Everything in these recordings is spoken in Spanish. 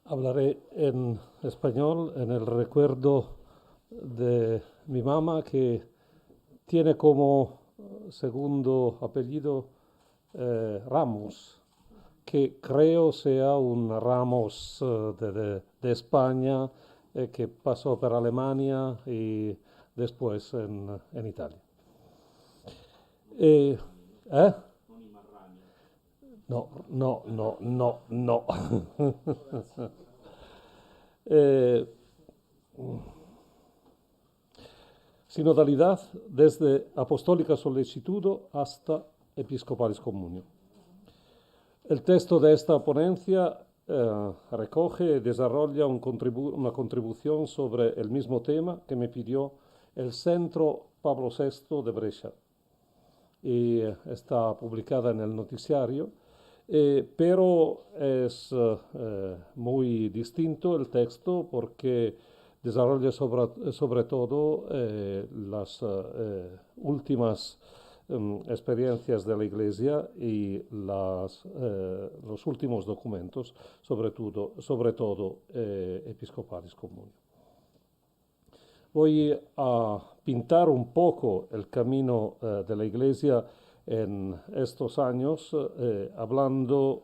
Hablaré en español en el recuerdo de mi mamá que tiene como segundo apellido Ramos, que creo sea un Ramos de España que pasó por Alemania y después en Italia. Eh, ¿eh? No, no, no, no, no. Eh, Sinodalidad desde apostólica solicitud hasta episcopalis communio. El texto de esta ponencia recoge y desarrolla una contribución sobre el mismo tema que me pidió el Centro Pablo VI de Brescia y está publicada en el noticiario, pero es muy distinto el texto porque desarrolla sobre todo las últimas experiencias de la Iglesia y los últimos documentos, sobre todo episcopales comunes. Voy a pintar un poco el camino de la Iglesia en estos años, hablando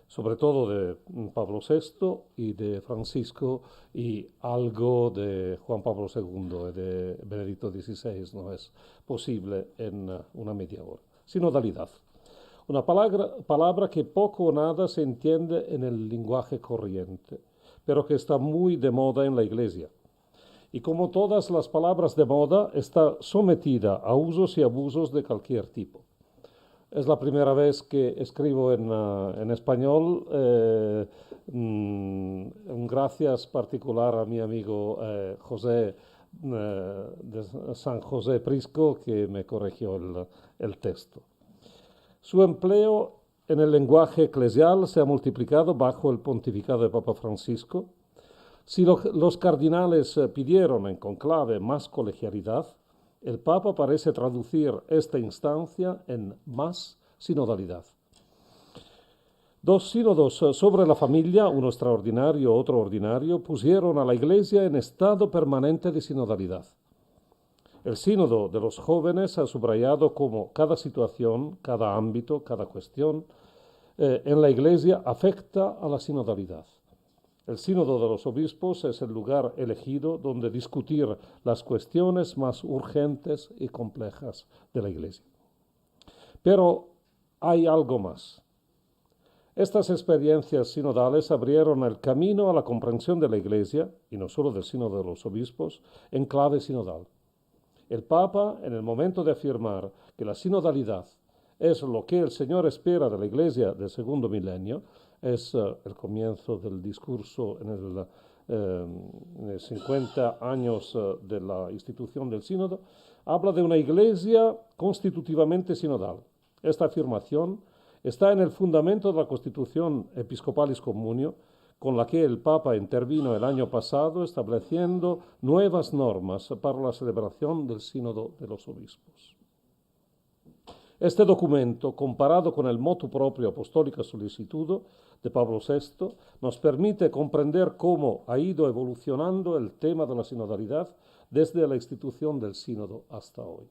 sobre todo de Pablo VI y de Francisco y algo de Juan Pablo II y de Benedicto XVI. No es posible en una media hora. Sinodalidad. Una palabra que poco o nada se entiende en el lenguaje corriente, pero que está muy de moda en la Iglesia. Y como todas las palabras de moda, está sometida a usos y abusos de cualquier tipo. Es la primera vez que escribo en español. Un gracias particular a mi amigo José de San José Prisco, que me corrigió el texto. Su empleo en el lenguaje eclesial se ha multiplicado bajo el pontificado de Papa Francisco. Si los cardinales pidieron en conclave más colegialidad, el Papa parece traducir esta instancia en más sinodalidad. Dos sínodos sobre la familia, uno extraordinario, otro ordinario, pusieron a la Iglesia en estado permanente de sinodalidad. El sínodo de los jóvenes ha subrayado cómo cada situación, cada ámbito, cada cuestión en la Iglesia afecta a la sinodalidad. El sínodo de los obispos es el lugar elegido donde discutir las cuestiones más urgentes y complejas de la Iglesia. Pero hay algo más. Estas experiencias sinodales abrieron el camino a la comprensión de la Iglesia, y no solo del sínodo de los obispos, en clave sinodal. El Papa, en el momento de afirmar que la sinodalidad es lo que el Señor espera de la Iglesia del segundo milenio, es el comienzo del discurso en el 50 años de la institución del sínodo, habla de una Iglesia constitutivamente sinodal. Esta afirmación está en el fundamento de la Constitución Episcopalis Communio, con la que el Papa intervino el año pasado estableciendo nuevas normas para la celebración del Sínodo de los Obispos. Este documento, comparado con el motu proprio Apostólica Solicitudo de Pablo VI, nos permite comprender cómo ha ido evolucionando el tema de la sinodalidad desde la institución del sínodo hasta hoy.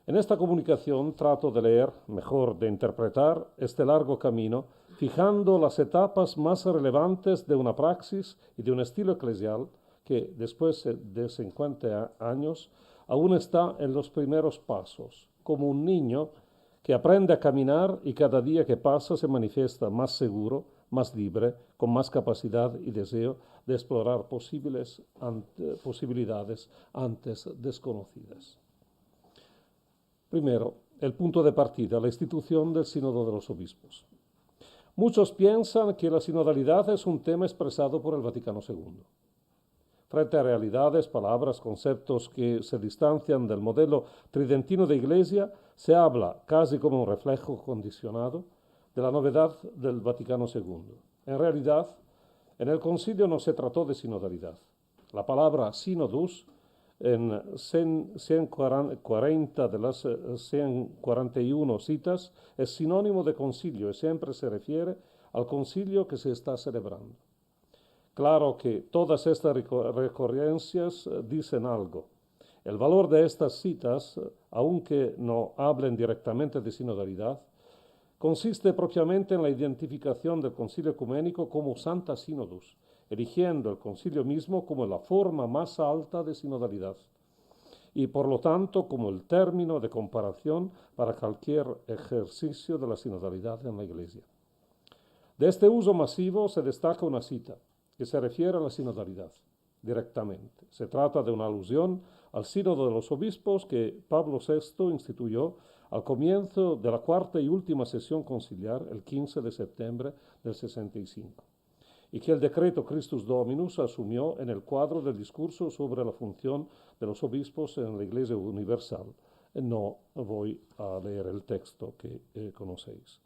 En esta comunicación trato de leer, mejor de interpretar, este largo camino, fijando las etapas más relevantes de una praxis y de un estilo eclesial que, después de 50 años, aún está en los primeros pasos, como un niño que aprende a caminar y cada día que pasa se manifiesta más seguro, más libre, con más capacidad y deseo de explorar posibilidades antes desconocidas. Primero, el punto de partida, la institución del Sínodo de los Obispos. Muchos piensan que la sinodalidad es un tema expresado por el Vaticano II. Frente a realidades, palabras, conceptos que se distancian del modelo tridentino de Iglesia, se habla, casi como un reflejo condicionado, de la novedad del Vaticano II. En realidad, en el concilio no se trató de sinodalidad. La palabra sinodus, en 140 de las 141 citas, es sinónimo de concilio y siempre se refiere al concilio que se está celebrando. Claro que todas estas recurrencias dicen algo. El valor de estas citas, aunque no hablen directamente de sinodalidad, consiste propiamente en la identificación del Concilio Ecuménico como Santa Sínodus, eligiendo el concilio mismo como la forma más alta de sinodalidad y por lo tanto como el término de comparación para cualquier ejercicio de la sinodalidad en la Iglesia. De este uso masivo se destaca una cita que se refiere a la sinodalidad directamente. Se trata de una alusión al sínodo de los obispos que Pablo VI instituyó al comienzo de la cuarta y última sesión conciliar, el 15 de septiembre del 65, y que el decreto Christus Dominus asumió en el cuadro del discurso sobre la función de los obispos en la Iglesia Universal. No voy a leer el texto que conocéis.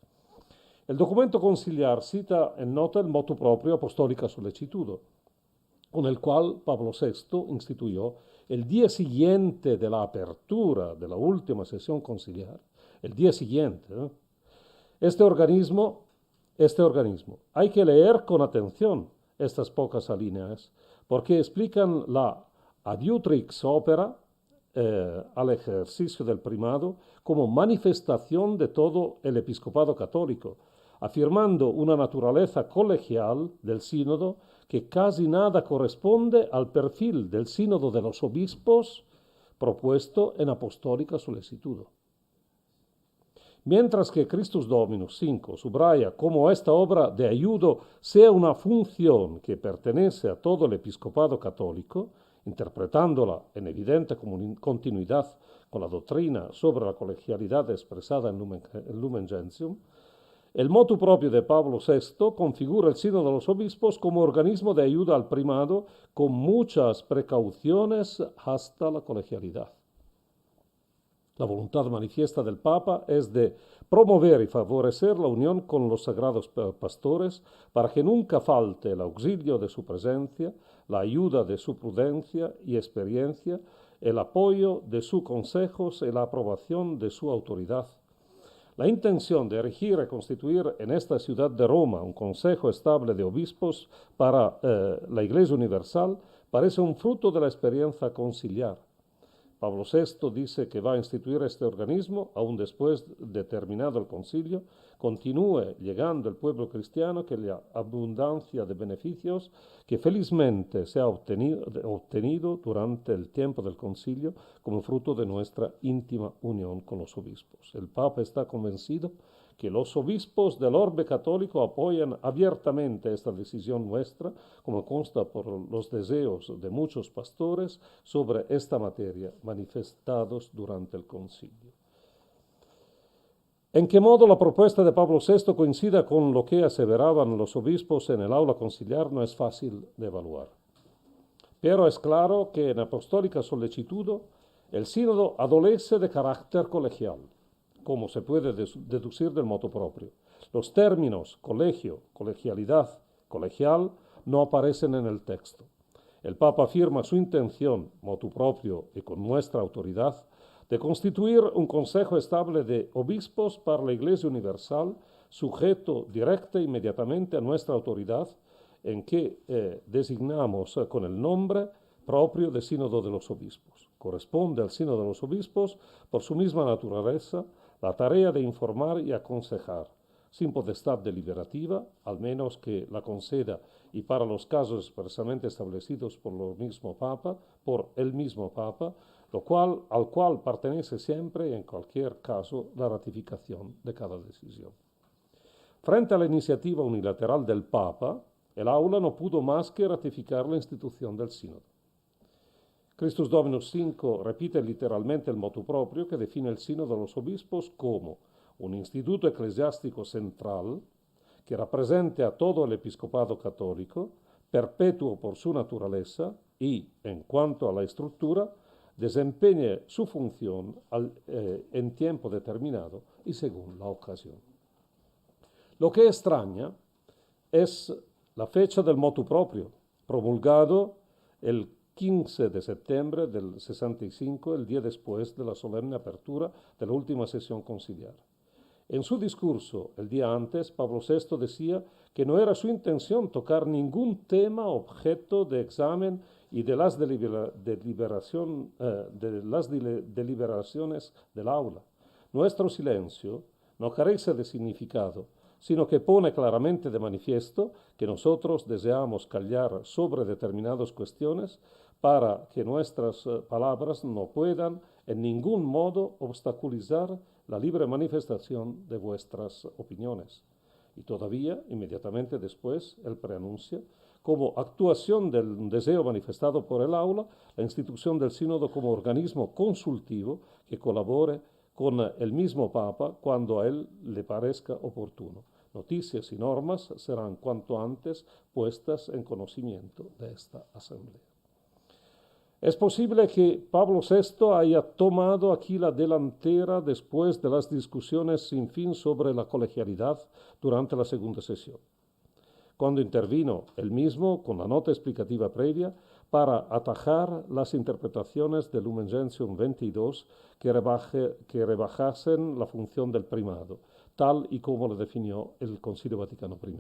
El documento conciliar cita en nota el motu proprio Apostolica Sollecitudo, con el cual Pablo VI instituyó el día siguiente de la apertura de la última sesión conciliar, el día siguiente, ¿no? Este organismo, hay que leer con atención estas pocas líneas, porque explican la adiutrix opera al ejercicio del primado como manifestación de todo el episcopado católico, afirmando una naturaleza colegial del sínodo que casi nada corresponde al perfil del sínodo de los obispos propuesto en Apostólica Sollecitudo. Mientras que Christus Dominus 5 subraya cómo esta obra de ayuda sea una función que pertenece a todo el episcopado católico, interpretándola en evidente continuidad con la doctrina sobre la colegialidad expresada en Lumen Gentium, el motu propio de Pablo VI configura el sínodo de los obispos como organismo de ayuda al primado con muchas precauciones hasta la colegialidad. La voluntad manifiesta del Papa es de promover y favorecer la unión con los sagrados pastores para que nunca falte el auxilio de su presencia, la ayuda de su prudencia y experiencia, el apoyo de sus consejos y la aprobación de su autoridad. La intención de erigir y constituir en esta ciudad de Roma un consejo estable de obispos para la Iglesia Universal parece un fruto de la experiencia conciliar. Pablo VI dice que va a instituir este organismo, aún después de terminado el concilio, continúe llegando el pueblo cristiano que la abundancia de beneficios que felizmente se ha obtenido durante el tiempo del concilio como fruto de nuestra íntima unión con los obispos. El Papa está convencido que los obispos del orbe católico apoyan abiertamente esta decisión nuestra, como consta por los deseos de muchos pastores sobre esta materia manifestados durante el concilio. ¿En qué modo la propuesta de Pablo VI coincida con lo que aseveraban los obispos en el aula conciliar no es fácil de evaluar. Pero es claro que en Apostólica Sollecitudo el sínodo adolece de carácter colegial, como se puede deducir del motu proprio. Los términos colegio, colegialidad, colegial no aparecen en el texto. El Papa afirma su intención, motu proprio y con nuestra autoridad, de constituir un consejo estable de obispos para la Iglesia Universal, sujeto directa e inmediatamente a nuestra autoridad, en que designamos con el nombre propio de Sínodo de los Obispos. Corresponde al Sínodo de los Obispos, por su misma naturaleza, la tarea de informar y aconsejar, sin potestad deliberativa, al menos que la conceda y para los casos expresamente establecidos por el mismo Papa, al cual pertenece siempre y en cualquier caso la ratificación de cada decisión. Frente a la iniciativa unilateral del Papa, el aula no pudo más que ratificar la institución del sínodo. Christus Dominus 5 repite literalmente el motu proprio que define el sínodo de los obispos como un instituto eclesiástico central que represente a todo el episcopado católico, perpetuo por su naturaleza y, en cuanto a la estructura, desempeñe su función en tiempo determinado y según la ocasión. Lo que extraña es la fecha del motu propio, promulgado el 15 de septiembre del 65, el día después de la solemne apertura de la última sesión conciliar. En su discurso el día antes, Pablo VI decía que no era su intención tocar ningún tema objeto de examen y de las deliberaciones del aula. Nuestro silencio no carece de significado, sino que pone claramente de manifiesto que nosotros deseamos callar sobre determinadas cuestiones para que nuestras palabras no puedan en ningún modo obstaculizar la libre manifestación de vuestras opiniones. Y todavía, inmediatamente después, él preanuncia, como actuación del deseo manifestado por el aula, la institución del sínodo como organismo consultivo que colabore con el mismo Papa cuando a él le parezca oportuno. Noticias y normas serán cuanto antes puestas en conocimiento de esta asamblea. Es posible que Pablo VI haya tomado aquí la delantera después de las discusiones sin fin sobre la colegialidad durante la segunda sesión, cuando intervino él mismo con la nota explicativa previa para atajar las interpretaciones del Lumen Gentium 22 que rebajasen la función del primado, tal y como lo definió el Concilio Vaticano I.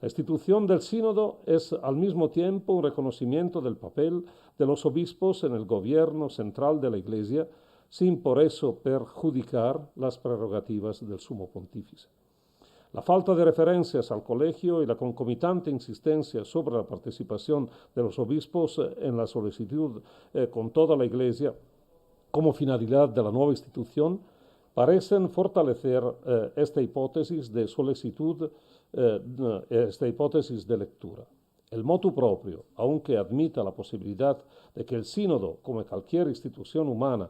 La institución del sínodo es al mismo tiempo un reconocimiento del papel de los obispos en el gobierno central de la Iglesia, sin por eso perjudicar las prerrogativas del sumo pontífice. La falta de referencias al colegio y la concomitante insistencia sobre la participación de los obispos en la solicitud con toda la Iglesia como finalidad de la nueva institución parecen fortalecer esta hipótesis de solicitud, esta hipótesis de lectura. El motu proprio, aunque admita la posibilidad de que el sínodo, como cualquier institución humana,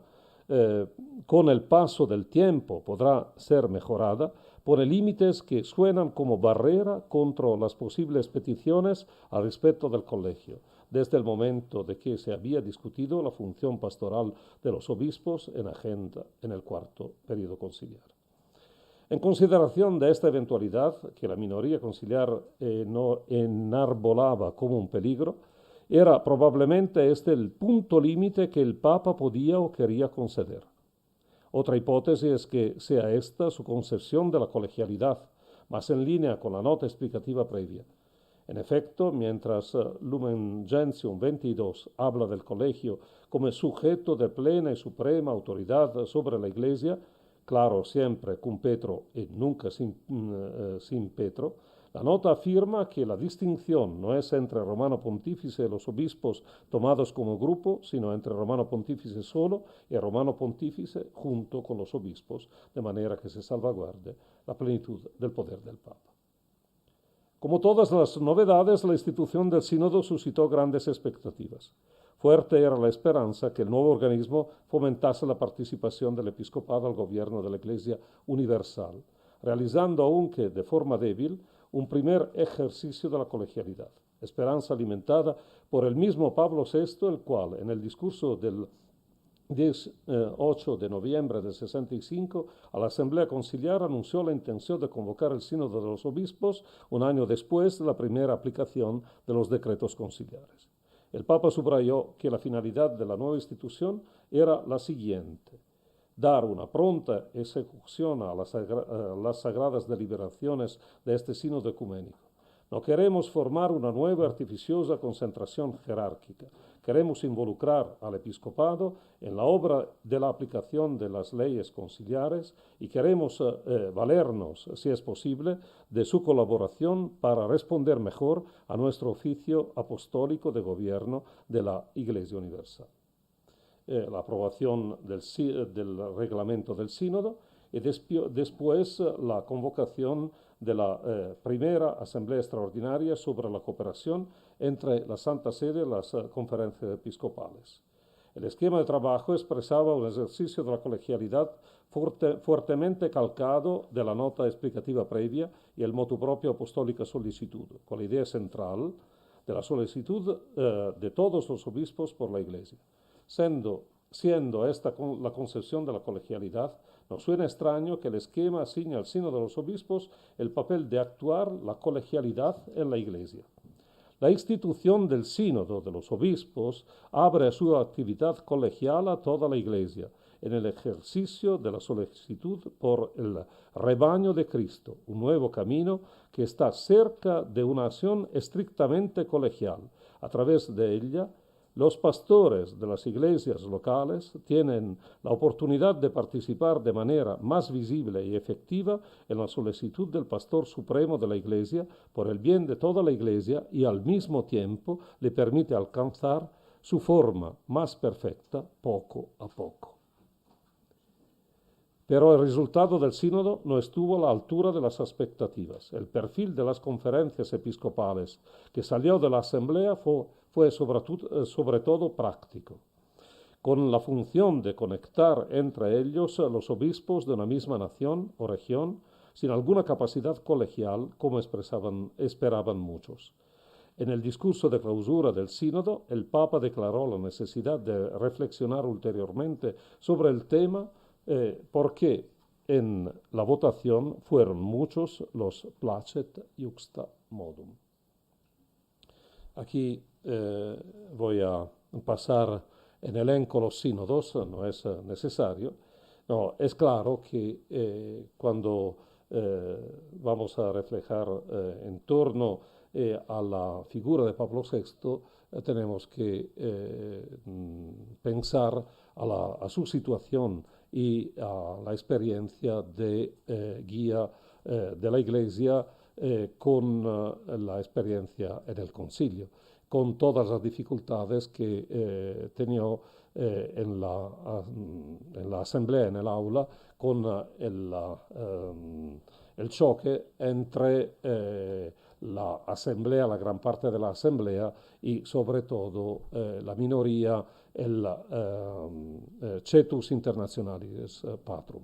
con el paso del tiempo podrá ser mejorada, pone límites que suenan como barrera contra las posibles peticiones al respecto del colegio, desde el momento de que se había discutido la función pastoral de los obispos en agenda en el cuarto período conciliar. En consideración de esta eventualidad, que la minoría conciliar no enarbolaba como un peligro, era probablemente este el punto límite que el Papa podía o quería conceder. Otra hipótesis es que sea esta su concepción de la colegialidad, más en línea con la nota explicativa previa. En efecto, mientras Lumen Gentium 22 habla del colegio como sujeto de plena y suprema autoridad sobre la Iglesia, claro, siempre cum Petro y nunca sin Petro, la nota afirma que la distinción no es entre Romano Pontífice y los obispos tomados como grupo, sino entre Romano Pontífice solo y Romano Pontífice junto con los obispos, de manera que se salvaguarde la plenitud del poder del Papa. Como todas las novedades, la institución del sínodo suscitó grandes expectativas. Fuerte era la esperanza que el nuevo organismo fomentase la participación del episcopado al gobierno de la Iglesia universal, realizando, aunque de forma débil, un primer ejercicio de la colegialidad. Esperanza alimentada por el mismo Pablo VI, el cual, en el discurso del 18 de noviembre del 65, a la Asamblea Conciliar anunció la intención de convocar el Sínodo de los Obispos un año después de la primera aplicación de los decretos conciliares. El Papa subrayó que la finalidad de la nueva institución era la siguiente: dar una pronta ejecución a las sagradas deliberaciones de este sínodo ecuménico. No queremos formar una nueva artificiosa concentración jerárquica. Queremos involucrar al episcopado en la obra de la aplicación de las leyes conciliares y queremos valernos, si es posible, de su colaboración para responder mejor a nuestro oficio apostólico de gobierno de la Iglesia Universal. La aprobación del reglamento del sínodo y después la convocación de la primera Asamblea Extraordinaria sobre la cooperación entre la Santa Sede y las conferencias episcopales. El esquema de trabajo expresaba un ejercicio de la colegialidad fuertemente calcado de la nota explicativa previa y el motu proprio apostólica solicitud, con la idea central de la solicitud de todos los obispos por la Iglesia. Siendo esta la concepción de la colegialidad, nos suena extraño que el esquema asigne al sínodo de los obispos el papel de actuar la colegialidad en la Iglesia. La institución del sínodo de los obispos abre su actividad colegial a toda la Iglesia en el ejercicio de la solicitud por el rebaño de Cristo, un nuevo camino que está cerca de una acción estrictamente colegial. A través de ella, los pastores de las iglesias locales tienen la oportunidad de participar de manera más visible y efectiva en la solicitud del pastor supremo de la iglesia por el bien de toda la iglesia y al mismo tiempo le permite alcanzar su forma más perfecta poco a poco. Pero el resultado del sínodo no estuvo a la altura de las expectativas. El perfil de las conferencias episcopales que salió de la asamblea fue sobre todo práctico, con la función de conectar entre ellos los obispos de una misma nación o región, sin alguna capacidad colegial, como esperaban muchos. En el discurso de clausura del sínodo, el Papa declaró la necesidad de reflexionar ulteriormente sobre el tema porque en la votación fueron muchos los placet iuxta modum. Aquí voy a pasar en elenco los sínodos, no es necesario. No, es claro que cuando vamos a reflejar en torno a la figura de Pablo VI, tenemos que pensar a su situación y a la experiencia de guía de la Iglesia con la experiencia en el concilio, con todas las dificultades que tenía en la asamblea, en el aula, con el choque entre la asamblea, la gran parte de la asamblea y sobre todo la minoría, el Cetus Internationalis Patrum.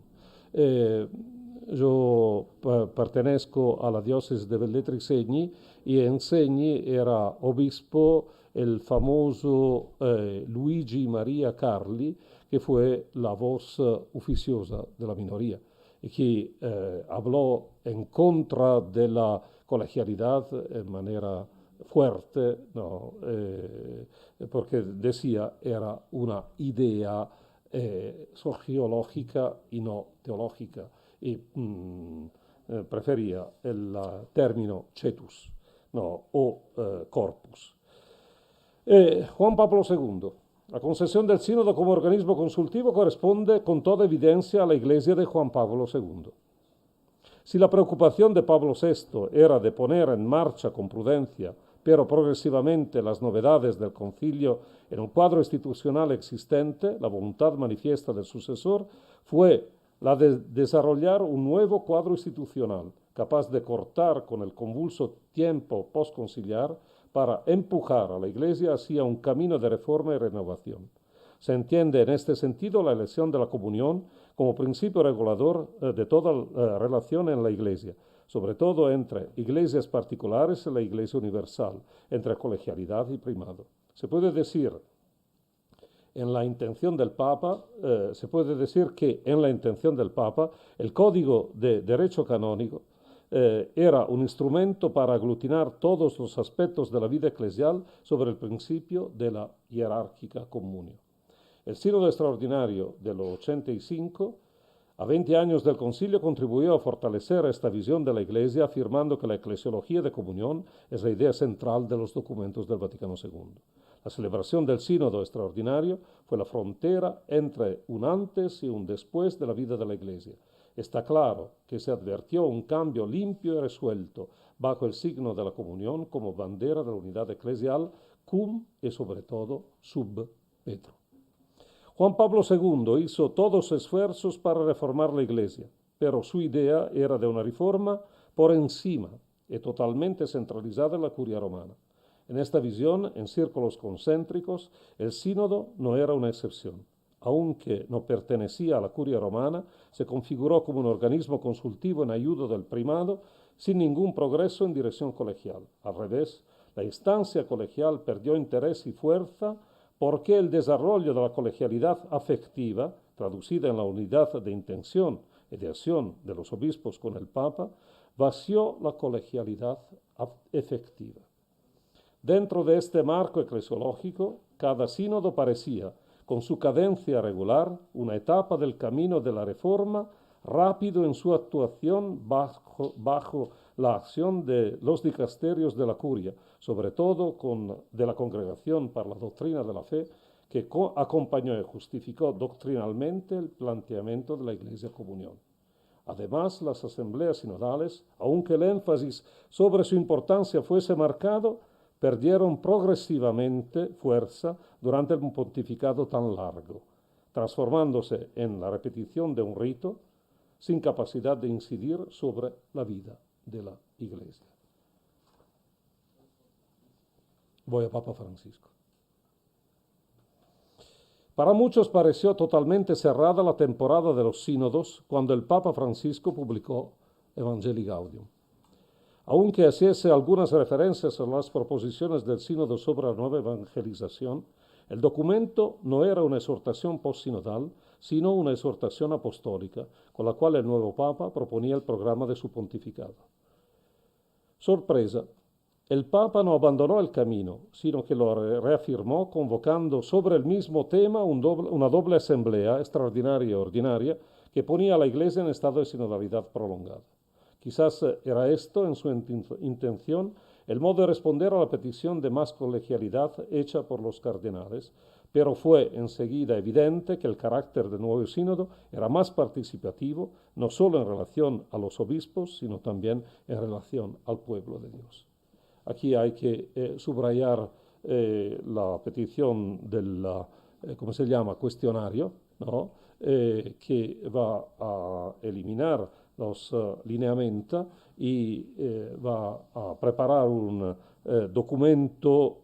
Yo pertenezco a la diócesis de Velletri Segni y en Segni era obispo el famoso Luigi Maria Carli, que fue la voz oficiosa de la minoría y que habló en contra de la colegialidad en manera fuerte, ¿no? Porque decía era una idea sociológica y no teológica, y prefería el término cetus, ¿no? O corpus. Juan Pablo II. La concesión del sínodo como organismo consultivo corresponde con toda evidencia a la Iglesia de Juan Pablo II. Si la preocupación de Pablo VI era de poner en marcha con prudencia, pero progresivamente, las novedades del concilio en un cuadro institucional existente, la voluntad manifiesta del sucesor fue la de desarrollar un nuevo cuadro institucional, capaz de cortar con el convulso tiempo postconciliar para empujar a la Iglesia hacia un camino de reforma y renovación. Se entiende en este sentido la elección de la comunión como principio regulador de toda relación en la Iglesia, sobre todo entre iglesias particulares y la Iglesia universal, entre colegialidad y primado. Se puede decir en la intención del Papa, que en la intención del Papa el Código de Derecho Canónico era un instrumento para aglutinar todos los aspectos de la vida eclesial sobre el principio de la jerárquica comunio. El sínodo extraordinario del 85, a 20 años del concilio, contribuyó a fortalecer esta visión de la Iglesia, afirmando que la eclesiología de comunión es la idea central de los documentos del Vaticano II. La celebración del sínodo extraordinario fue la frontera entre un antes y un después de la vida de la Iglesia. Está claro que se advirtió un cambio limpio y resuelto bajo el signo de la comunión como bandera de la unidad eclesial, cum y sobre todo sub Petro. Juan Pablo II hizo todos esfuerzos para reformar la Iglesia, pero su idea era de una reforma por encima y totalmente centralizada en la curia romana. En esta visión, en círculos concéntricos, el sínodo no era una excepción. Aunque no pertenecía a la curia romana, se configuró como un organismo consultivo en ayuda del primado, sin ningún progreso en dirección colegial. Al revés, la instancia colegial perdió interés y fuerza porque el desarrollo de la colegialidad afectiva, traducida en la unidad de intención y de acción de los obispos con el Papa, vació la colegialidad efectiva. Dentro de este marco eclesiológico, cada sínodo parecía, con su cadencia regular, una etapa del camino de la reforma, rápido en su actuación bajo la acción de los dicasterios de la curia, sobre todo de la Congregación para la Doctrina de la Fe, que acompañó y justificó doctrinalmente el planteamiento de la Iglesia Comunión. Además, las asambleas sinodales, aunque el énfasis sobre su importancia fuese marcado, perdieron progresivamente fuerza durante un pontificado tan largo, transformándose en la repetición de un rito sin capacidad de incidir sobre la vida de la Iglesia. Voy a Papa Francisco. Para muchos pareció totalmente cerrada la temporada de los sínodos cuando el Papa Francisco publicó Evangelii Gaudium. Aunque hiciese algunas referencias a las proposiciones del sínodo sobre la nueva evangelización, el documento no era una exhortación postsinodal, sino una exhortación apostólica, con la cual el nuevo Papa proponía el programa de su pontificado. Sorpresa. El Papa no abandonó el camino, sino que lo reafirmó convocando sobre el mismo tema una doble asamblea extraordinaria y ordinaria que ponía a la Iglesia en estado de sinodalidad prolongada. Quizás era esto, en su intención, el modo de responder a la petición de más colegialidad hecha por los cardenales, pero fue enseguida evidente que el carácter del nuevo sínodo era más participativo, no solo en relación a los obispos, sino también en relación al pueblo de Dios. Aquí hay que subrayar la petición del, ¿cómo se llama?, cuestionario, ¿no? Que va a eliminar los lineamientos y va a preparar un documento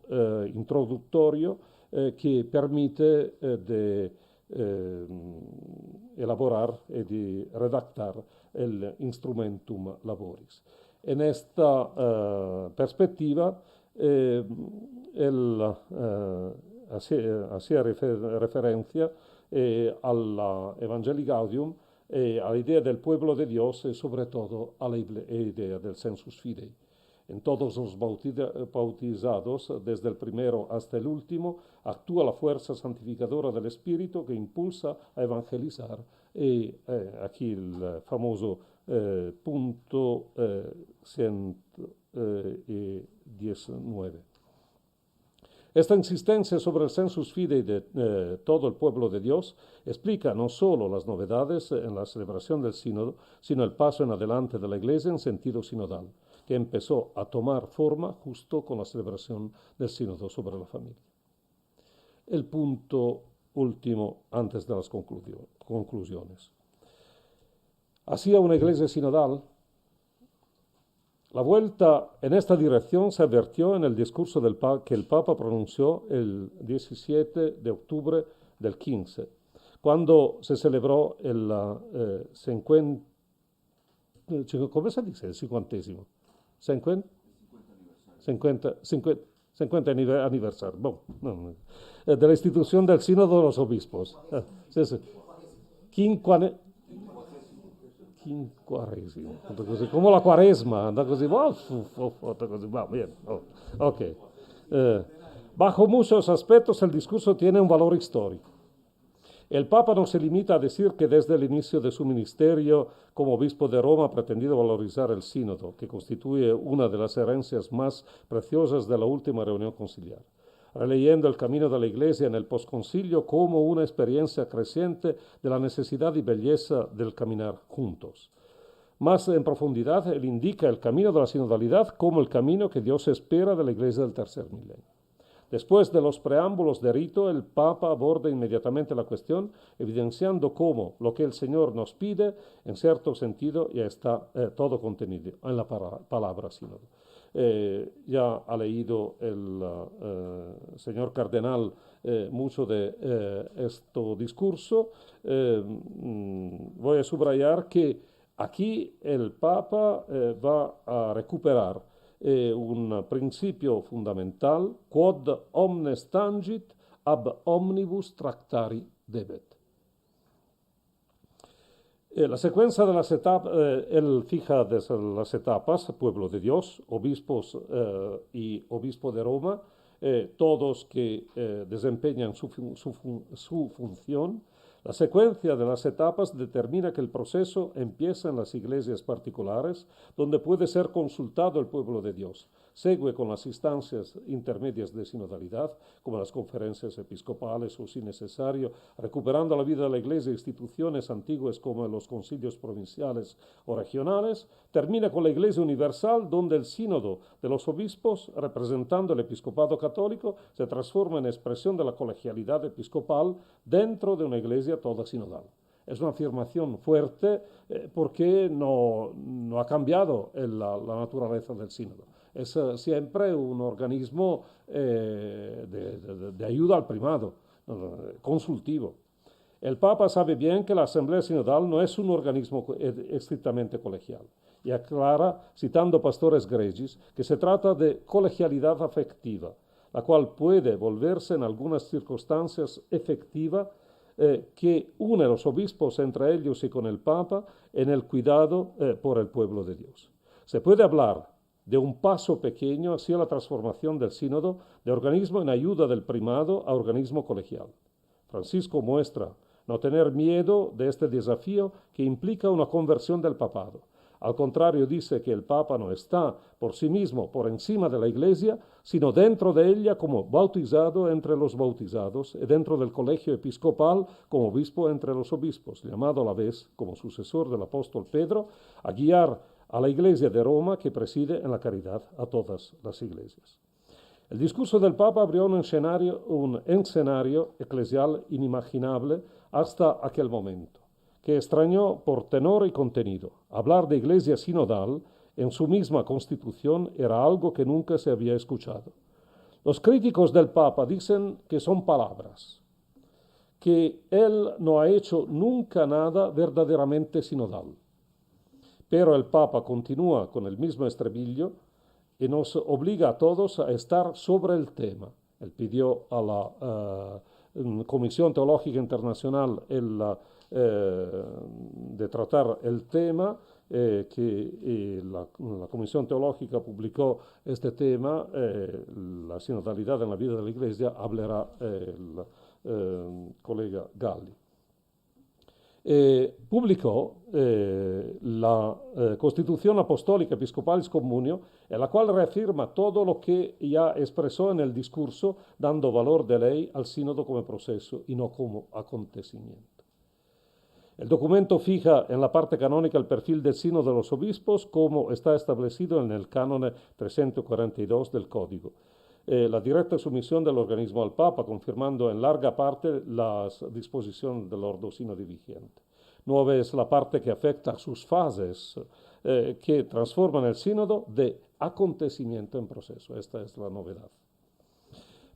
introductorio que permite de elaborar y de redactar el instrumentum laboris. En esta perspectiva, él hacía referencia a la Evangelii Gaudium, a la idea del pueblo de Dios y sobre todo a la idea del sensus fidei. En todos los bautizados, desde el primero hasta el último, actúa la fuerza santificadora del Espíritu que impulsa a evangelizar. Y aquí el famoso punto 119. Esta insistencia sobre el sensus fidei de todo el pueblo de Dios explica no solo las novedades en la celebración del sínodo, sino el paso en adelante de la Iglesia en sentido sinodal, que empezó a tomar forma justo con la celebración del sínodo sobre la familia. El punto último antes de las conclusiones. Hacia una Iglesia sinodal, la vuelta en esta dirección se advirtió en el discurso que el Papa pronunció el 17 de octubre del 15, cuando se celebró el 50, ¿cómo se dice? El 50º. 50 aniversario. Bon, no, de la institución del Sínodo de los Obispos. Sí, sí. Quincuaresimo, como la Cuaresma, anda così, bien, ok. Bajo muchos aspectos el discurso tiene un valor histórico. El Papa no se limita a decir que desde el inicio de su ministerio como obispo de Roma ha pretendido valorizar el sínodo, que constituye una de las herencias más preciosas de la última reunión conciliar, releyendo el camino de la Iglesia en el posconcilio como una experiencia creciente de la necesidad y belleza del caminar juntos. Más en profundidad, él indica el camino de la sinodalidad como el camino que Dios espera de la Iglesia del tercer milenio. Después de los preámbulos de rito, el Papa aborda inmediatamente la cuestión, evidenciando cómo lo que el Señor nos pide, en cierto sentido, ya está todo contenido en la palabra sínodo. Ya ha leído el señor cardenal mucho de este discurso. Voy a subrayar que aquí el Papa va a recuperar un principio fundamental, quod omnes tangit, ab omnibus tractari debet. La secuencia de las etapas, él fija desde las etapas, pueblo de Dios, obispos y obispo de Roma, todos que desempeñan su función. La secuencia de las etapas determina que el proceso empieza en las iglesias particulares, donde puede ser consultado el pueblo de Dios. Segue con las instancias intermedias de sinodalidad, como las conferencias episcopales o, si necesario, recuperando la vida de la iglesia instituciones antiguas como los concilios provinciales o regionales. Termina con la iglesia universal, donde el sínodo de los obispos, representando el episcopado católico, se transforma en expresión de la colegialidad episcopal dentro de una iglesia toda sinodal. Es una afirmación fuerte porque no ha cambiado la naturaleza del sínodo. Es siempre un organismo de ayuda al primado, consultivo. El Papa sabe bien que la Asamblea Sinodal no es un organismo estrictamente colegial y aclara, citando Pastores Gregis, que se trata de colegialidad afectiva, la cual puede volverse en algunas circunstancias efectiva, que une a los obispos entre ellos y con el Papa en el cuidado por el pueblo de Dios. Se puede hablar de un paso pequeño hacia la transformación del sínodo de organismo en ayuda del primado a organismo colegial. Francisco muestra no tener miedo de este desafío que implica una conversión del papado. Al contrario, dice que el Papa no está por sí mismo por encima de la Iglesia, sino dentro de ella como bautizado entre los bautizados y dentro del colegio episcopal como obispo entre los obispos, llamado a la vez, como sucesor del apóstol Pedro, a guiar a la Iglesia de Roma que preside en la caridad a todas las iglesias. El discurso del Papa abrió un escenario eclesial inimaginable hasta aquel momento, que extrañó por tenor y contenido. Hablar de iglesia sinodal en su misma constitución era algo que nunca se había escuchado. Los críticos del Papa dicen que son palabras, que él no ha hecho nunca nada verdaderamente sinodal. Pero el Papa continúa con el mismo estribillo y nos obliga a todos a estar sobre el tema. Él pidió a la Comisión Teológica Internacional de tratar el tema, que la Comisión Teológica publicó este tema, la sinodalidad en la vida de la Iglesia, hablará el colega Galli. Publicó la Constitución Apostólica Episcopalis Communio, en la cual reafirma todo lo que ya expresó en el discurso, dando valor de ley al sínodo como proceso y no como acontecimiento. El documento fija en la parte canónica el perfil del sínodo de los obispos, como está establecido en el cánone 342 del Código. La directa sumisión del organismo al Papa, confirmando en larga parte las disposiciones del ordo sinodi vigente. Nueva es la parte que afecta a sus fases, que transforman el sínodo de acontecimiento en proceso. Esta es la novedad.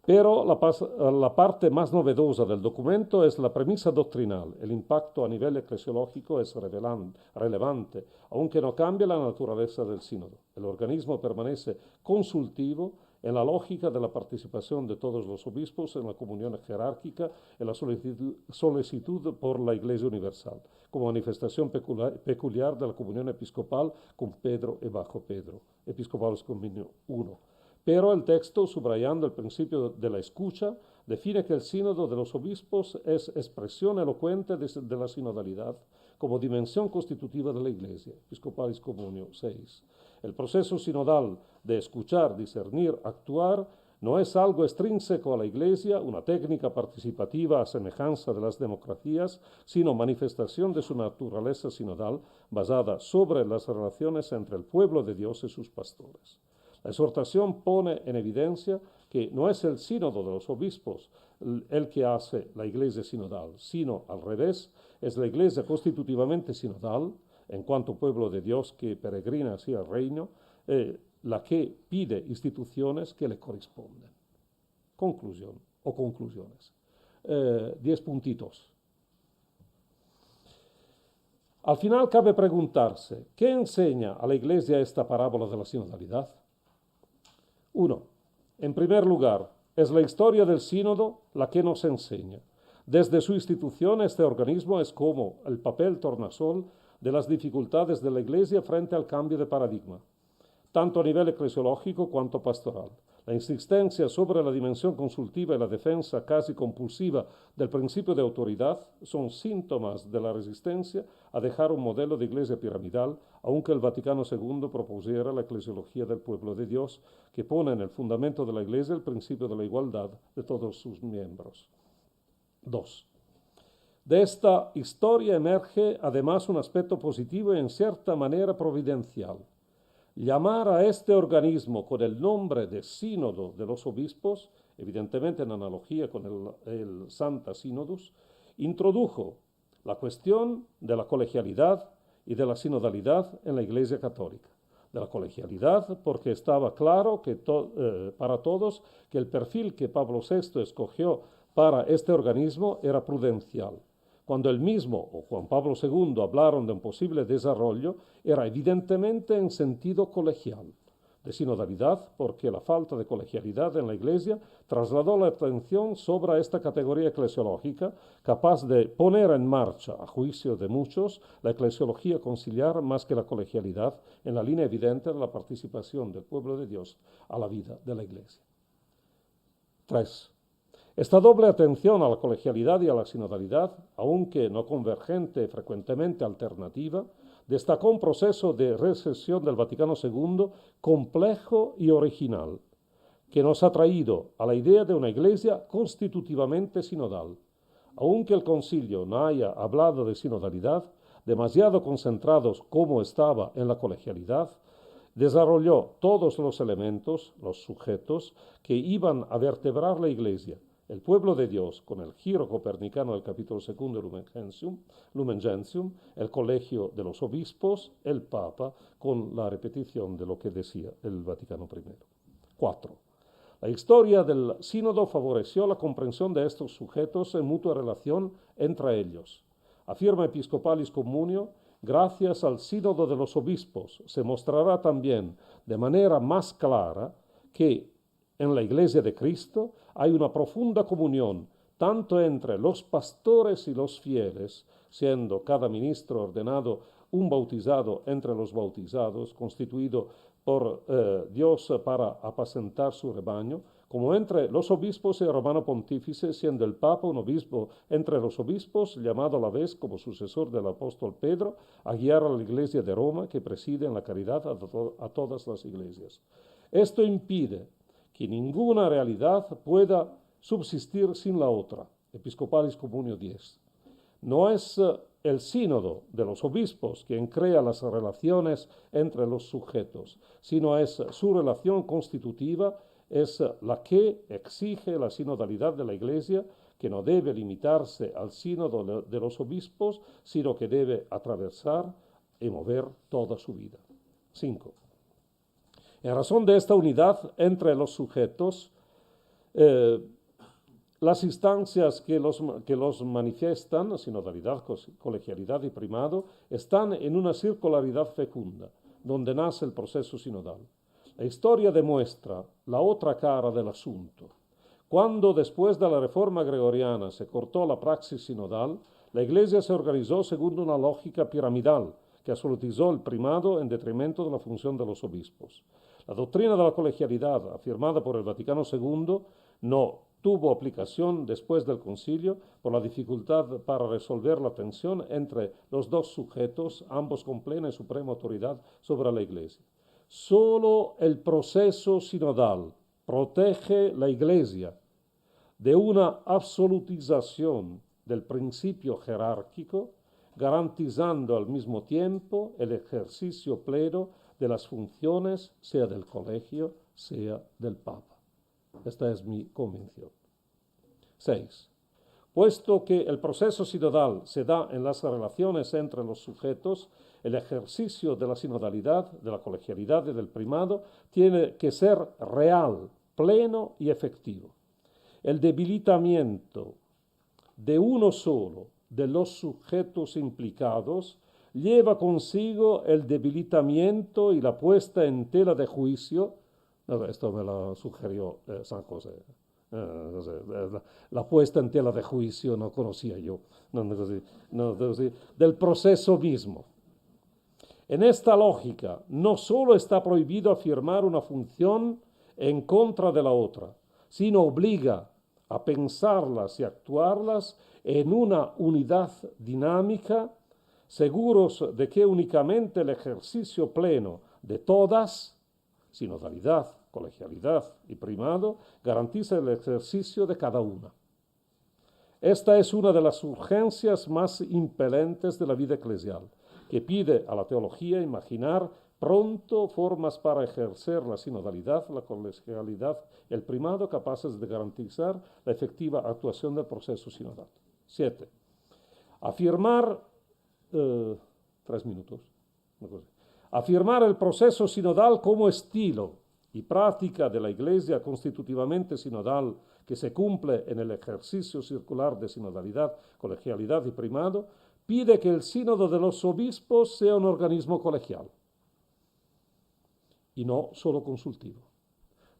Pero la parte más novedosa del documento es la premisa doctrinal. El impacto a nivel eclesiológico es relevante, aunque no cambia la naturaleza del sínodo. El organismo permanece consultivo en la lógica de la participación de todos los obispos en la comunión jerárquica, en la solicitud por la Iglesia Universal, como manifestación peculiar de la comunión episcopal con Pedro y bajo Pedro, Episcopales Communio I. Pero el texto, subrayando el principio de la escucha, define que el sínodo de los obispos es expresión elocuente de la sinodalidad como dimensión constitutiva de la Iglesia, Episcopalis Communio 6. El proceso sinodal de escuchar, discernir, actuar, no es algo extrínseco a la Iglesia, una técnica participativa a semejanza de las democracias, sino manifestación de su naturaleza sinodal basada sobre las relaciones entre el pueblo de Dios y sus pastores. La exhortación pone en evidencia que no es el sínodo de los obispos el que hace la Iglesia sinodal, sino al revés, es la Iglesia constitutivamente sinodal, en cuanto pueblo de Dios que peregrina hacia el reino, la que pide instituciones que le corresponden. Conclusión o conclusiones. 10 puntitos. Al final cabe preguntarse, ¿qué enseña a la Iglesia esta parábola de la sinodalidad? 1. En primer lugar, es la historia del sínodo la que nos enseña. Desde su institución, este organismo es como el papel tornasol de las dificultades de la Iglesia frente al cambio de paradigma, tanto a nivel eclesiológico cuanto pastoral. La insistencia sobre la dimensión consultiva y la defensa casi compulsiva del principio de autoridad son síntomas de la resistencia a dejar un modelo de iglesia piramidal, aunque el Vaticano II propusiera la eclesiología del pueblo de Dios, que pone en el fundamento de la iglesia el principio de la igualdad de todos sus miembros. 2. De esta historia emerge además un aspecto positivo y en cierta manera providencial. Llamar a este organismo con el nombre de Sínodo de los Obispos, evidentemente en analogía con el Sancta Synodus, introdujo la cuestión de la colegialidad y de la sinodalidad en la Iglesia Católica. De la colegialidad porque estaba claro que para todos que el perfil que Pablo VI escogió para este organismo era prudencial. Cuando él mismo o Juan Pablo II hablaron de un posible desarrollo, era evidentemente en sentido colegial. De sinodalidad, porque la falta de colegialidad en la Iglesia trasladó la atención sobre esta categoría eclesiológica, capaz de poner en marcha, a juicio de muchos, la eclesiología conciliar más que la colegialidad, en la línea evidente de la participación del pueblo de Dios a la vida de la Iglesia. 3. Esta doble atención a la colegialidad y a la sinodalidad, aunque no convergente, frecuentemente alternativa, destacó un proceso de recesión del Vaticano II complejo y original, que nos ha traído a la idea de una iglesia constitutivamente sinodal. Aunque el concilio no haya hablado de sinodalidad, demasiado concentrados como estaba en la colegialidad, desarrolló todos los elementos, los sujetos, que iban a vertebrar la iglesia. El pueblo de Dios, con el giro copernicano del capítulo 2 Lumen Gentium, el colegio de los obispos, el Papa, con la repetición de lo que decía el Vaticano I. 4. La historia del sínodo favoreció la comprensión de estos sujetos en mutua relación entre ellos. Afirma Episcopalis Communio, gracias al sínodo de los obispos se mostrará también de manera más clara que en la Iglesia de Cristo hay una profunda comunión tanto entre los pastores y los fieles, siendo cada ministro ordenado un bautizado entre los bautizados, constituido por Dios para apacentar su rebaño, como entre los obispos y el romano pontífice, siendo el Papa un obispo entre los obispos, llamado a la vez como sucesor del apóstol Pedro, a guiar a la Iglesia de Roma, que preside en la caridad a todas las iglesias. Esto impide que ninguna realidad pueda subsistir sin la otra. Episcopalis Communio 10. No es el sínodo de los obispos quien crea las relaciones entre los sujetos, sino es su relación constitutiva, es la que exige la sinodalidad de la Iglesia, que no debe limitarse al sínodo de los obispos, sino que debe atravesar y mover toda su vida. 5. En razón de esta unidad entre los sujetos, las instancias que los manifiestan, sinodalidad, colegialidad y primado, están en una circularidad fecunda, donde nace el proceso sinodal. La historia demuestra la otra cara del asunto. Cuando después de la reforma gregoriana se cortó la praxis sinodal, la Iglesia se organizó según una lógica piramidal, que absolutizó el primado en detrimento de la función de los obispos. La doctrina de la colegialidad, afirmada por el Vaticano II, no tuvo aplicación después del concilio por la dificultad para resolver la tensión entre los dos sujetos, ambos con plena y suprema autoridad sobre la Iglesia. Solo el proceso sinodal protege la Iglesia de una absolutización del principio jerárquico, garantizando al mismo tiempo el ejercicio pleno de las funciones, sea del colegio, sea del Papa. Esta es mi convicción. 6. Puesto que el proceso sinodal se da en las relaciones entre los sujetos, el ejercicio de la sinodalidad, de la colegialidad y del primado tiene que ser real, pleno y efectivo. El debilitamiento de uno solo de los sujetos implicados lleva consigo el debilitamiento y la puesta en tela de juicio. Esto me lo sugirió San José. La puesta en tela de juicio no conocía yo, del proceso mismo. En esta lógica, no solo está prohibido afirmar una función en contra de la otra, sino obliga a pensarlas y actuarlas en una unidad dinámica, seguros de que únicamente el ejercicio pleno de todas, sinodalidad, colegialidad y primado, garantiza el ejercicio de cada una. Esta es una de las urgencias más impelentes de la vida eclesial, que pide a la teología imaginar pronto formas para ejercer la sinodalidad, la colegialidad, el primado, capaces de garantizar la efectiva actuación del proceso sinodal. 7. Afirmar, 3 minutos, afirmar el proceso sinodal como estilo y práctica de la Iglesia constitutivamente sinodal que se cumple en el ejercicio circular de sinodalidad, colegialidad y primado, pide que el sínodo de los obispos sea un organismo colegial y no solo consultivo.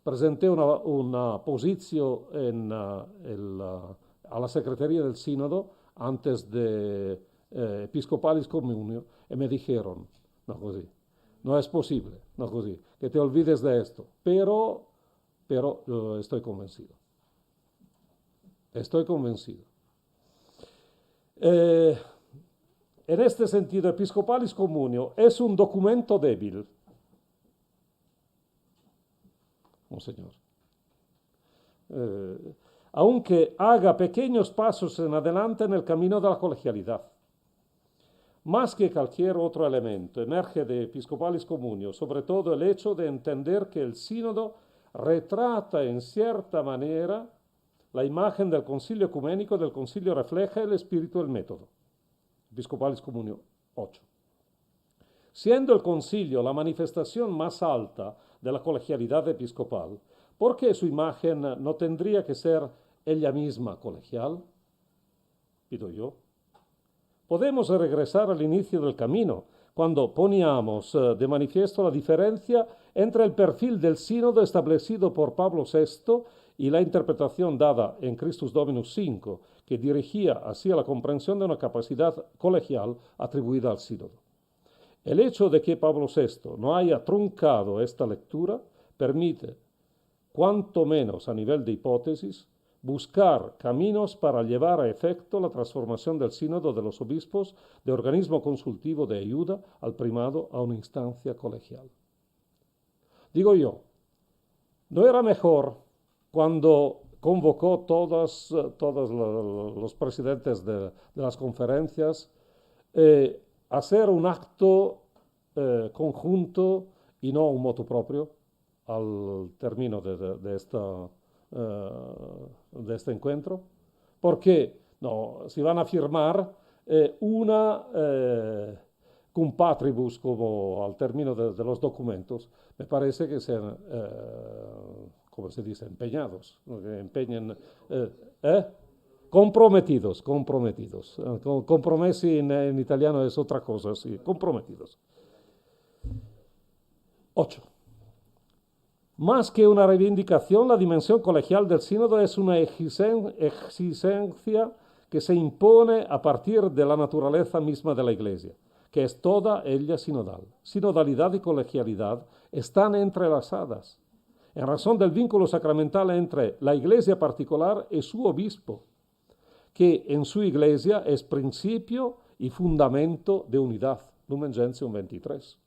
Presenté una posición a la Secretaría del Sínodo antes de Episcopalis Communio y me dijeron, no così, no es posible, no così, que te olvides de esto, pero estoy convencido. Estoy convencido. En este sentido, Episcopalis Communio es un documento débil. Monseñor. Aunque haga pequeños pasos en adelante en el camino de la colegialidad. Más que cualquier otro elemento, emerge de Episcopalis Communio, sobre todo el hecho de entender que el sínodo retrata en cierta manera la imagen del concilio ecuménico, del concilio refleja el espíritu del método. Episcopalis Communio 8. Siendo el concilio la manifestación más alta de la colegialidad episcopal, ¿por qué su imagen no tendría que ser ella misma colegial? Pido yo. Podemos regresar al inicio del camino, cuando poníamos de manifiesto la diferencia entre el perfil del sínodo establecido por Pablo VI y la interpretación dada en Christus Dominus 5, que dirigía así a la comprensión de una capacidad colegial atribuida al sínodo. El hecho de que Pablo VI no haya truncado esta lectura permite, cuanto menos a nivel de hipótesis, buscar caminos para llevar a efecto la transformación del sínodo de los obispos de organismo consultivo de ayuda al primado a una instancia colegial. Digo yo, ¿no era mejor cuando convocó todos los presidentes de las conferencias hacer un acto conjunto y no un motu propio al término de este encuentro? Porque no, si van a firmar una cum patribus como al término de los documentos, me parece que sean, ¿cómo se dice?, empeñados, que empeñen, comprometidos. Compromessi en italiano es otra cosa, sí, comprometidos. 8. Más que una reivindicación, la dimensión colegial del sínodo es una exigencia que se impone a partir de la naturaleza misma de la Iglesia, que es toda ella sinodal. Sinodalidad y colegialidad están entrelazadas, en razón del vínculo sacramental entre la Iglesia particular y su obispo, que en su Iglesia es principio y fundamento de unidad. Lumen Gentium 23.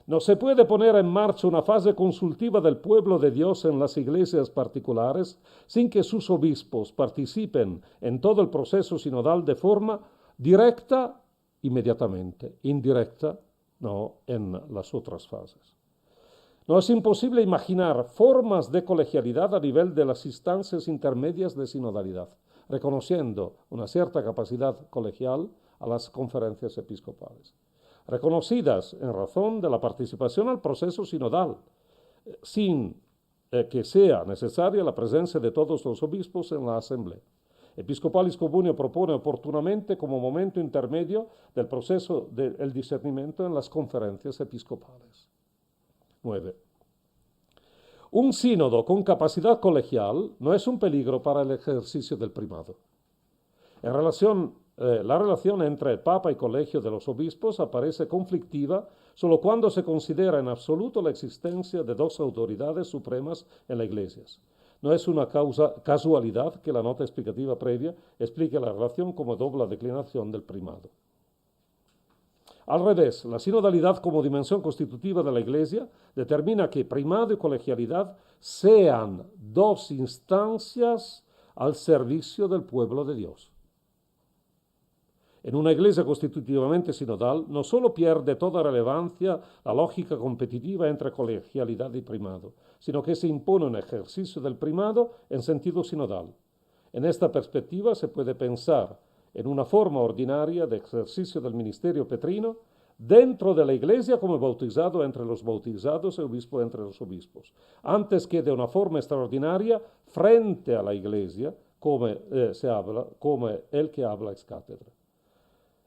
No se puede poner en marcha una fase consultiva del pueblo de Dios en las iglesias particulares sin que sus obispos participen en todo el proceso sinodal de forma directa inmediatamente, indirecta no en las otras fases. No es imposible imaginar formas de colegialidad a nivel de las instancias intermedias de sinodalidad, reconociendo una cierta capacidad colegial a las conferencias episcopales, reconocidas en razón de la participación al proceso sinodal, sin que sea necesaria la presencia de todos los obispos en la asamblea. Episcopalis Communio propone oportunamente como momento intermedio del proceso del discernimiento en las conferencias episcopales. 9. Un sínodo con capacidad colegial no es un peligro para el ejercicio del primado. En relación La relación entre el Papa y Colegio de los Obispos aparece conflictiva solo cuando se considera en absoluto la existencia de dos autoridades supremas en la Iglesia. No es una casualidad que la nota explicativa previa explique la relación como doble declinación del primado. Al revés, la sinodalidad como dimensión constitutiva de la Iglesia determina que primado y colegialidad sean dos instancias al servicio del pueblo de Dios. En una iglesia constitutivamente sinodal no solo pierde toda relevancia la lógica competitiva entre colegialidad y primado, sino que se impone un ejercicio del primado en sentido sinodal. En esta perspectiva se puede pensar en una forma ordinaria de ejercicio del ministerio petrino dentro de la iglesia como bautizado entre los bautizados y obispo entre los obispos, antes que de una forma extraordinaria frente a la iglesia como el que habla ex cátedra.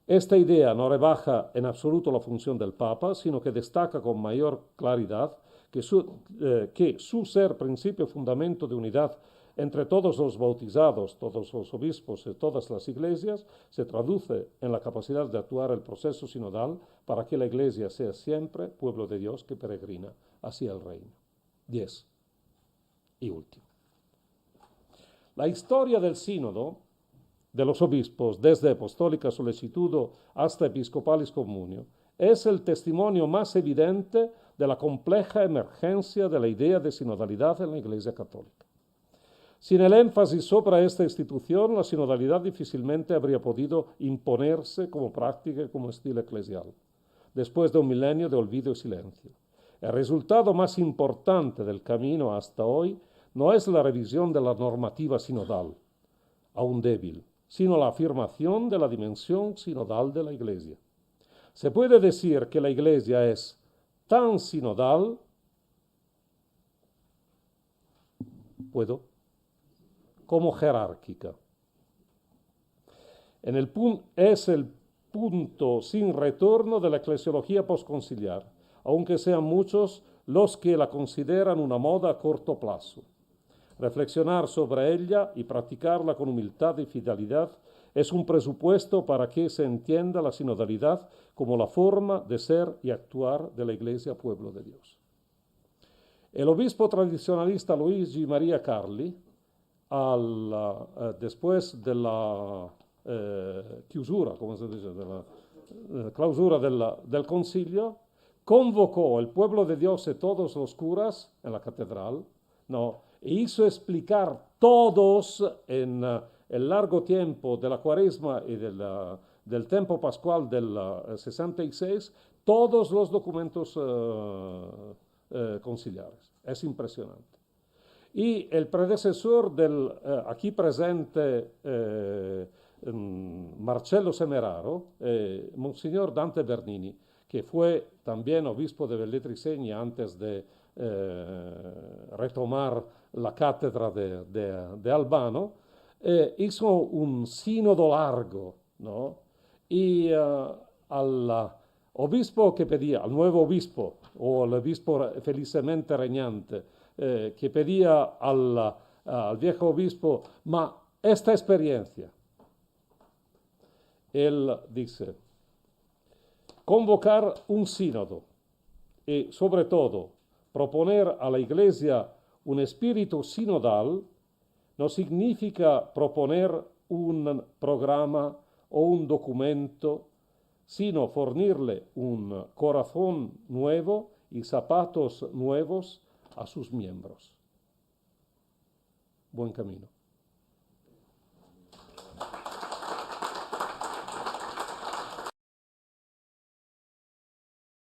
Esta idea no rebaja en absoluto la función del Papa, sino que destaca con mayor claridad que su ser principio y fundamento de unidad entre todos los bautizados, todos los obispos y todas las iglesias se traduce en la capacidad de actuar el proceso sinodal para que la iglesia sea siempre pueblo de Dios que peregrina hacia el reino. 10. Y último. La historia del sínodo de los obispos, desde apostólica solicitud hasta episcopalis communio, es el testimonio más evidente de la compleja emergencia de la idea de sinodalidad en la Iglesia Católica. Sin el énfasis sobre esta institución, la sinodalidad difícilmente habría podido imponerse como práctica y como estilo eclesial, después de un milenio de olvido y silencio. El resultado más importante del camino hasta hoy no es la revisión de la normativa sinodal, aún débil, sino la afirmación de la dimensión sinodal de la Iglesia. Se puede decir que la Iglesia es tan sinodal, como jerárquica. Es el punto sin retorno de la eclesiología posconciliar, aunque sean muchos los que la consideran una moda a corto plazo. Reflexionar sobre ella y practicarla con humildad y fidelidad es un presupuesto para que se entienda la sinodalidad como la forma de ser y actuar de la Iglesia Pueblo de Dios. El obispo tradicionalista Luigi Maria Carli, después de la clausura del concilio, convocó el pueblo de Dios y todos los curas en la catedral, e hizo explicar todos en el largo tiempo de la cuaresma y del tiempo pascual del 66, todos los documentos conciliares. Es impresionante. Y el predecesor del aquí presente Marcello Semeraro, Monseñor Dante Bernini, que fue también obispo de Velletri Segni antes de retomar la cátedra de Albano, hizo un sínodo largo, ¿no? Y al obispo que pedía, al nuevo obispo, o al obispo felicemente regnante, que pedía al viejo obispo, ma esta experiencia, él dice, convocar un sínodo y sobre todo proponer a la Iglesia un espíritu sinodal no significa proponer un programa o un documento, sino fornirle un corazón nuevo y zapatos nuevos a sus miembros. Buen camino.